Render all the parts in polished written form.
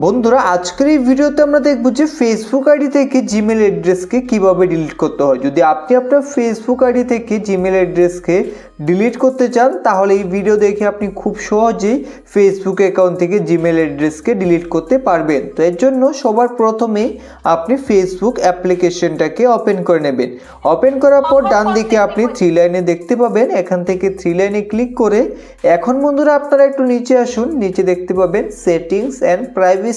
বন্ধুরা আজকের এই ভিডিওতে আমরা দেখব যে ফেসবুক আইডি থেকে জিমেল অ্যাড্রেসকে কিভাবে ডিলিট করতে হয়। যদি আপনি আপনার ফেসবুক আইডি থেকে জিমেল অ্যাড্রেসকে ডিলিট করতে চান তাহলে এই ভিডিও দেখে আপনি খুব সহজেই ফেসবুক অ্যাকাউন্ট থেকে জিমেল অ্যাড্রেসকে ডিলিট করতে পারবেন। তো এর জন্য সবার প্রথমে আপনি ফেসবুক অ্যাপ্লিকেশনটাকে ওপেন করে নেবেন। ওপেন করার পর ডান দিকে আপনি 3 লাইনে দেখতে পাবেন, এখান থেকে 3 লাইনে ক্লিক করে এখন বন্ধুরা আপনারা একটু নিচে আসুন, নিচে দেখতে পাবেন সেটিংস অ্যান্ড প্রাইভেসি।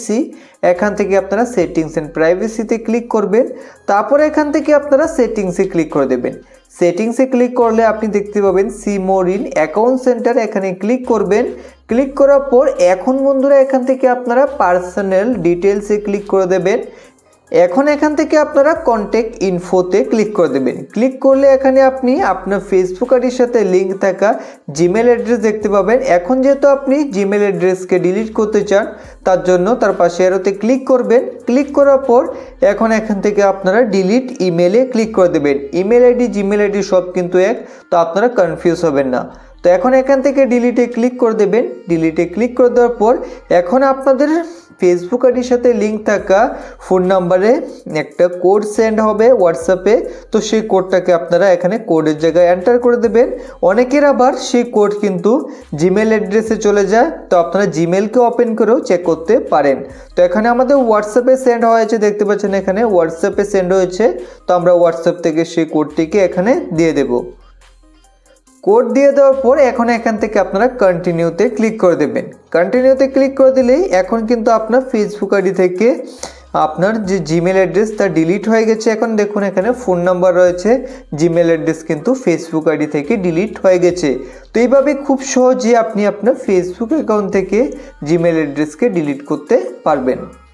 এখান থেকে আপনারা সেটিংস অ্যান্ড প্রাইভেসিতে ক্লিক করবেন, তারপর এখান থেকে আপনারা সেটিংসে ক্লিক করে দেবেন। সেটিংসে ক্লিক করলে আপনি দেখতে পাবেন see more in account centre, এখানে ক্লিক করবেন। ক্লিক করার পর এখন বন্ধুরা এখান থেকে আপনারা পার্সোনাল ডিটেলসে ক্লিক করে দেবেন। এখন এখান থেকে আপনারা কন্ট্যাক্ট ইনফোতে ক্লিক করে দেবেন। ক্লিক করলে এখানে আপনি আপনার ফেসবুক আইডির সাথে লিঙ্ক থাকা জিমেল অ্যাড্রেস দেখতে পাবেন। এখন যেহেতু আপনি জিমেল অ্যাড্রেসকে ডিলিট করতে চান তার জন্য তার পাশে অ্যারোতে ক্লিক করবেন। ক্লিক করার পর এখন এখান থেকে আপনারা ডিলিট ইমেলে ক্লিক করে দেবেন। ইমেল আইডি জিমেল আইডি সব কিন্তু এক, তো আপনারা কনফিউজ হবেন না। তো এখন এখান থেকে ডিলিটে ক্লিক করে দেবেন। ডিলিটে ক্লিক করে দেওয়ার পর এখন আপনাদের ফেসবুক আইডির সাথে লিঙ্ক থাকা ফোন নাম্বারে একটা কোড সেন্ড হবে হোয়াটসঅ্যাপে, তো সেই কোডটাকে আপনারা এখানে কোডের জায়গায় এন্টার করে দেবেন। অনেকের আবার সেই কোড কিন্তু জিমেল অ্যাড্রেসে চলে যায়, তো আপনারা জিমেলকে ওপেন করেও চেক করতে পারেন। তো এখানে আমাদের হোয়াটসঅ্যাপে সেন্ড হয়েছে, দেখতে পাচ্ছেন এখানে হোয়াটসঅ্যাপে সেন্ড হয়েছে, তো আমরা হোয়াটসঅ্যাপ থেকে সেই কোডটিকে এখানে দিয়ে দেব। কোড দিয়ে দেওয়ার পর এখন এখান থেকে আপনারা কন্টিনিউতে ক্লিক করে দেবেন। কন্টিনিউতে ক্লিক করে দিলেই এখন কিন্তু আপনার ফেসবুক আইডি থেকে আপনার যে জিমেল অ্যাড্রেস তা ডিলিট হয়ে গেছে। এখন দেখুন এখানে ফোন নাম্বার রয়েছে, জিমেল অ্যাড্রেস কিন্তু ফেসবুক আইডি থেকে ডিলিট হয়ে গেছে। তো এইভাবে খুব সহজে আপনি আপনার ফেসবুক অ্যাকাউন্ট থেকে জিমেল অ্যাড্রেসকে ডিলিট করতে পারবেন।